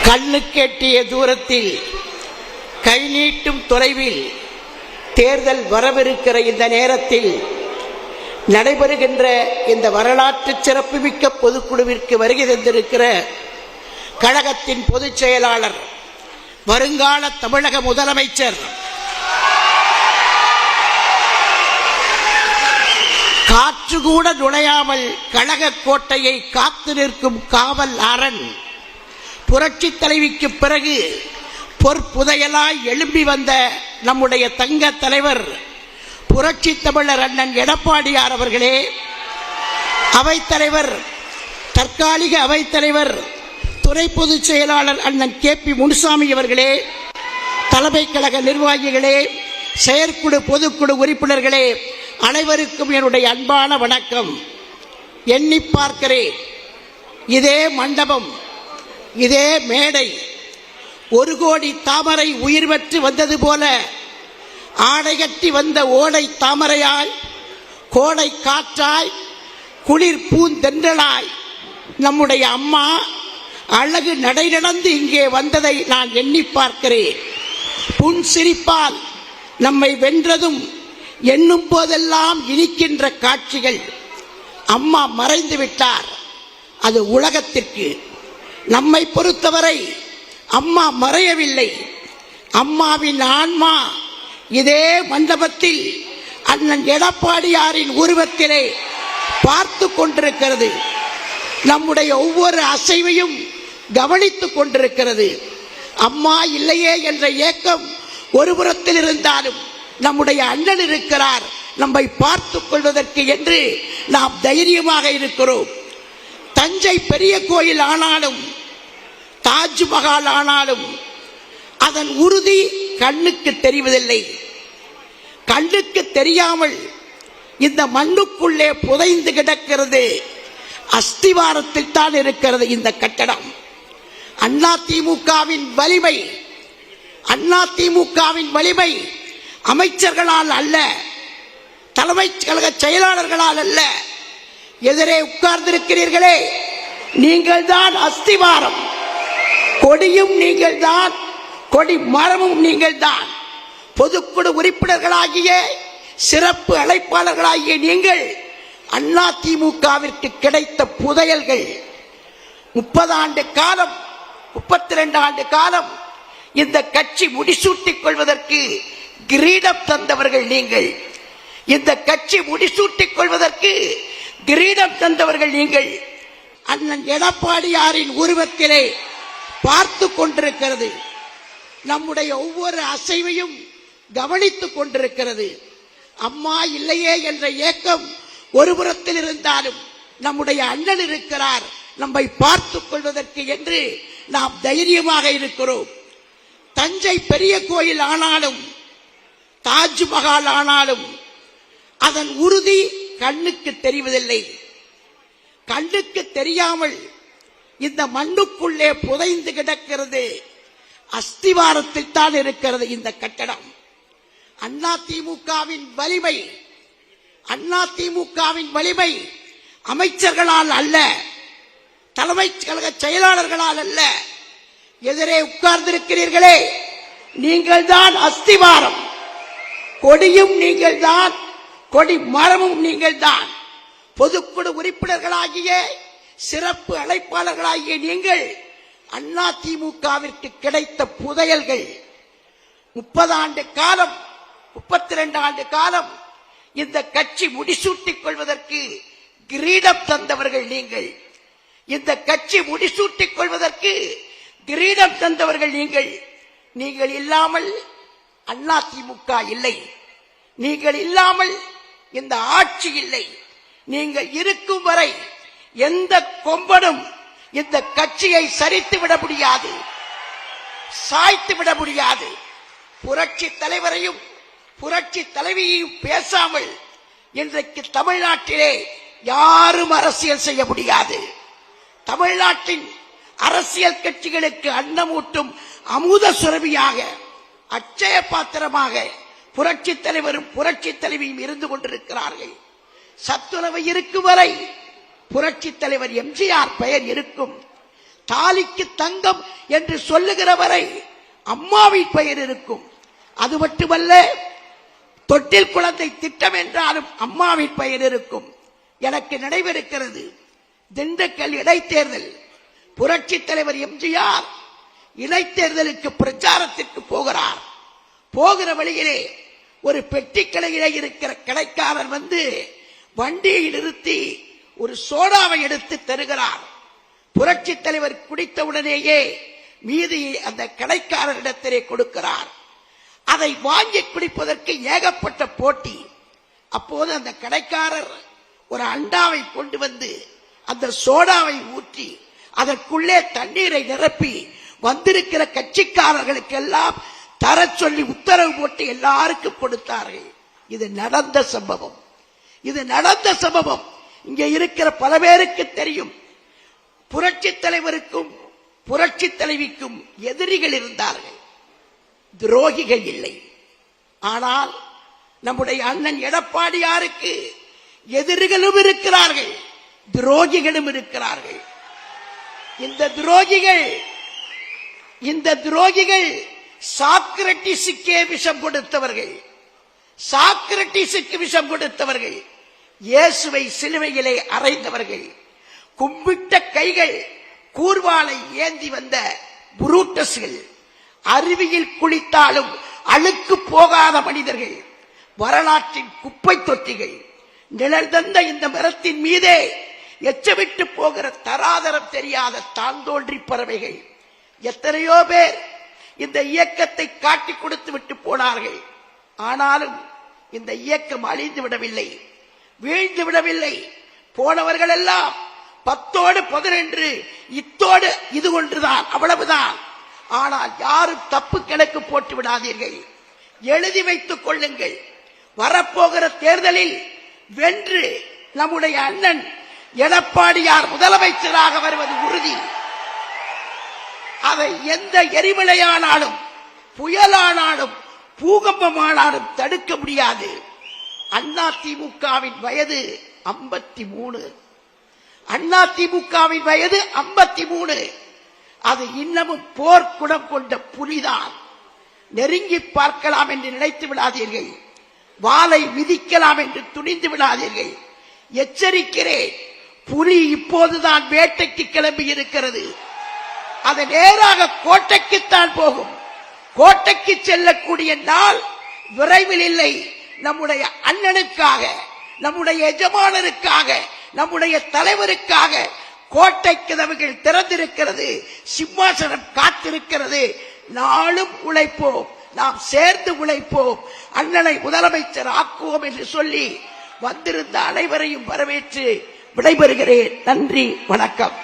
கண்ணுக்கெட்டிய தூரத்தில் கை நீட்டும் தொலைவில் தேர்தல் வரவிருக்கிற இந்த நேரத்தில் நடைபெறுகின்ற இந்த வரலாற்று சிறப்புமிக்க பொதுக்குழுவிற்கு வருகை தந்திருக்கிற கழகத்தின் பொதுச் செயலாளர், வருங்கால தமிழக முதலமைச்சர், காற்று கூட நுழையாமல் கழக கோட்டையை காத்து நிற்கும் காவல் அரண், புரட்சி தலைவிக்கு பிறகு பொற்புதையலாய் எழும்பி வந்த நம்முடைய தங்க தலைவர் புரட்சி தமிழர் அண்ணன் எடப்பாடியார் அவர்களே, அவைத்தலைவர், தற்காலிக அவைத்தலைவர், துணை பொதுச் செயலாளர் அண்ணன் KP முனுசாமி அவர்களே, தலைமை கழக நிர்வாகிகளே, செயற்குழு பொதுக்குழு உறுப்பினர்களே, அனைவருக்கும் என்னுடைய அன்பான வணக்கம். எண்ணி பார்க்கிறேன், இதே மண்டபம், இதே மேடை, 1 கோடி தாமரை உயிர் பெற்று வந்தது போல ஆடை கட்டி வந்த ஓடை தாமரையாய், கோடை காற்றாய், குளிர் பூந்தென்றலாய் நம்முடைய அம்மா அழகு நடை நடந்து இங்கே வந்ததை நான் எண்ணி பார்க்கிறேன். புன் சிரிப்பால் நம்மை வென்றதும் எண்ணும் போதெல்லாம் இனிக்கின்ற காட்சிகள். அம்மா மறைந்து விட்டார், அது உலகத்திற்கு. நம்மை பொறுத்தவரை அம்மா மறையவில்லை. அம்மாவின் ஆன்மா இதே மண்டபத்தில் அண்ணன் எடப்பாடியாரின் உருவத்திலே பார்த்து கொண்டிருக்கிறது. நம்முடைய ஒவ்வொரு அசைவையும் கவனித்துக் கொண்டிருக்கிறது. அம்மா இல்லையே என்ற ஏக்கம் ஒருபுறத்தில் இருந்தாலும் நம்முடைய அண்ணன் இருக்கிறார் நம்மை பார்த்துக் கொள்வதற்கு என்று நாம் தைரியமாக இருக்கிறோம். தஞ்சை பெரிய கோயில் ஆனாலும், தாஜ்மஹால் ஆனாலும் அதன் உறுதி கண்ணுக்கு தெரிவதில்லை. கண்ணுக்கு தெரியாமல் இந்த மண்ணுக்குள்ளே புதைந்து கிடக்கிறது. அஸ்திவாரத்தில் தான் இருக்கிறது இந்த கட்டடம். அதிமுகவின் வலிமை, அதிமுகவின் வலிமை அமைச்சர்களால் அல்ல, தலைமை கழக செயலாளர்களால் அல்ல. எதிரே உட்கார்ந்திருக்கிறீர்களே, நீங்கள் தான் அஸ்திவாரம். கொடியும் நீங்கள் தான், கொடி மரமும் நீங்கள் தான். பொதுக்குழு உறுப்பினர்களாகிய, சிறப்பு அழைப்பாளர்களாகிய நீங்கள் அதிமுகவிற்கு கிடைத்த புதையல்கள். 30 ஆண்டு காலம், 32 ஆண்டு காலம் இந்த கட்சி முடிசூட்டிக் கொள்வதற்கு கிரீடம் தந்தவர்கள் நீங்கள். இந்த கட்சி முடிசூட்டிக் கொள்வதற்கு கிரீடம் தந்தவர்கள் நீங்கள். அண்ணன் எடப்பாடியாரின் உருவத்திலே பார்த்து கொண்டிருக்கிறது. நம்முடைய ஒவ்வொரு அசைவையும் கவனித்துக் கொண்டிருக்கிறது. அம்மா இல்லையே என்ற ஏக்கம் ஒருபுறத்தில் இருந்தாலும் நம்முடைய அண்ணன் இருக்கிறார் நம்மை பார்த்துக் கொள்வதற்கு என்று நாம் தைரியமாக இருக்கிறோம். தஞ்சை பெரிய கோயில் ஆனாலும், தாஜ்மஹால் ஆனாலும் அதன் உறுதி கண்ணுக்கு தெரிவதில்லை. கண்ணுக்கு தெரியாமல் இந்த மண்ணுக்குள்ளே புதைந்து கிடக்கிறது. அஸ்திவாரத்தில் தான் இருக்கிறது இந்த கட்டடம். அதிமுகவின் வலிமை, அதிமுகவின் வலிமை அமைச்சர்களால் அல்ல, தலைமை கழக செயலாளர்களால் அல்ல. எதிரே உட்கார்ந்திருக்கிறீர்களே, நீங்கள் தான் அஸ்திவாரம். கொடியும் நீங்கள் தான், கொடி மரமும் நீங்கள் தான். பொதுக்குழு உறுப்பினர்களாகிய, சிறப்பு அழைப்பாளர்களாகிய நீங்கள் அதிமுகவிற்கு கிடைத்த புதையல்கள். 30 ஆண்டு காலம், 32 ஆண்டு காலம் இந்த கட்சி முடிசூட்டிக் கொள்வதற்கு கிரீடம் தந்தவர்கள் நீங்கள். இந்த கட்சி முடிசூட்டிக் கொள்வதற்கு கிரீடம் தந்தவர்கள் நீங்கள். நீங்கள் இல்லாமல் அதிமுக இல்லை. நீங்கள் இல்லாமல் இந்த ஆட்சி இல்லை. நீங்கள் இருக்கும் வரை எந்த கொம்பனும் இந்த கட்சியை சரித்து விட முடியாது, சாய்த்து விட முடியாது. புரட்சி தலைவரையும் புரட்சி தலைவியையும் பேசாமல் இன்றைக்கு தமிழ்நாட்டிலே யாரும் அரசியல் செய்ய முடியாது. தமிழ்நாட்டின் அரசியல் கட்சிகளுக்கு அன்னமூட்டும் அமுத சுரபியாக, அட்சய பாத்திரமாக புரட்சி தலைவரும் புரட்சி தலைவியும் இருந்து கொண்டிருக்கிறார்கள். சத்துணவு இருக்கும் வரை புரட்சி தலைவர் எம்ஜிஆர் பெயர் இருக்கும். தாலிக்கு தங்கம் என்று சொல்லுகிற வரை அம்மாவின் பெயர் இருக்கும். அது மட்டுமல்ல, தொட்டில் குழந்தை திட்டம் என்றாலும் அம்மாவின் பெயர் இருக்கும். எனக்கு நினைவிருக்கிறது, திண்டுக்கல் இடைத்தேர்தல். புரட்சி தலைவர் எம்ஜிஆர் இடைத்தேர்தலுக்கு பிரச்சாரத்திற்கு போகிறார். போகிற வழியிலே ஒரு பெட்டி கடையிலே இருக்கிற கடைக்காரர் வந்து வண்டியை நிறுத்தி ஒரு சோடாவை எடுத்து தருகிறார். புரட்சி தலைவர் குடித்தவுடனேயே மீதியை அந்த கடைக்காரரிடத்திலே கொடுக்கிறார். அதை வாங்கி குடிப்பதற்கு ஏகப்பட்ட போட்டி. அப்போது அந்த கடைக்காரர் ஒரு அண்டாவை கொண்டு வந்து அந்த சோடாவை ஊற்றி அதற்குள்ளே தண்ணீரை நிரப்பி வந்திருக்கிற கட்சிக்காரர்களுக்கெல்லாம் தர சொல்லி உத்தரவு போட்டு எல்லாருக்கும் கொடுத்தார்கள். இது நடந்த சம்பவம். இது நடந்த சம்பவம். இங்கே இருக்கிற பல பேருக்கு தெரியும். புரட்சி தலைவருக்கும் புரட்சி தலைவிக்கும் எதிரிகள் இருந்தார்கள், துரோகிகள் இல்லை. ஆனால் நம்முடைய அண்ணன் எடப்பாடியாருக்கு எதிரிகளும் இருக்கிறார்கள், துரோகிகளும் இருக்கிறார்கள். இந்த துரோகிகள் சாக்ரட்டிஸுக்கே விஷம் கொடுத்தவர்கள். சாக்ரட்டிஸுக்கு விஷம் கொடுத்தவர்கள், இயேசுவை சிலுவையிலே அறைந்தவர்கள், கும்பிட்ட கைகள் கூர்வாளை ஏந்தி வந்த புரூட்டஸ்கள், அருவியில் குளித்தாலும் அழுக்கு போகாத மனிதர்கள், வரலாற்றின் குப்பை தொட்டிகள், நிழல் தந்த இந்த மரத்தின் மீதே எச்சமிட்டு போகிற தராதரம் தெரியாத தாந்தோன்றி பறவைகள். எத்தனையோ பேர் இந்த இயக்கத்தை காட்டிக் கொடுத்து விட்டு போனார்கள். ஆனாலும் இந்த இயக்கம் அழிந்து விடவில்லை, வீழ்ந்து விடவில்லை. போனவர்கள் எல்லாம் 10ஓடு 11 இத்தோடு இது ஒன்றுதான், அவ்வளவுதான். ஆனால் யாரும் தப்பு கணக்கு போட்டு விடாதீர்கள், எழுதி வைத்துக் கொள்ளுங்கள். வரப்போகிற தேர்தலில் வென்று நம்முடைய அண்ணன் எடப்பாடியார் முதலமைச்சராக வருவது உறுதி. அதை எந்த எரிமலையானாலும் புயலானாலும் பூகம்பமானாலும் தடுக்க முடியாது. அதிமுகவின் வயது 53. அதிமுகவின் வயது 53. அது இன்னமும் போர்க்குணம் கொண்ட புலிதான். நெருங்கி பார்க்கலாம் என்று நினைத்து விடாதீர்கள், வாளை மிதிக்கலாம் என்று துணிந்து விடாதீர்கள். எச்சரிக்கிறேன், புலி இப்போதுதான் வேட்டைக்கு கிளம்பி இருக்கிறது. அது நேராக கோட்டைக்குத்தான் போகும். கோட்டைக்கு செல்லக்கூடிய நாள் விரைவில் இல்லை. நம்முடைய அண்ணனுக்காக, நம்முடைய எஜமானருக்காக, நம்முடைய தலைவருக்காக கோட்டை கதவுகள் திறந்திருக்கிறது, சிம்மாசனம் காத்திருக்கிறது. நாளும் உழைப்போம், நாம் சேர்ந்து உழைப்போம், அண்ணனை முதலமைச்சர் ஆக்குவோம் என்று சொல்லி வந்திருந்த அனைவரையும் வரவேற்று விடைபெறுகிறேன். நன்றி, வணக்கம்.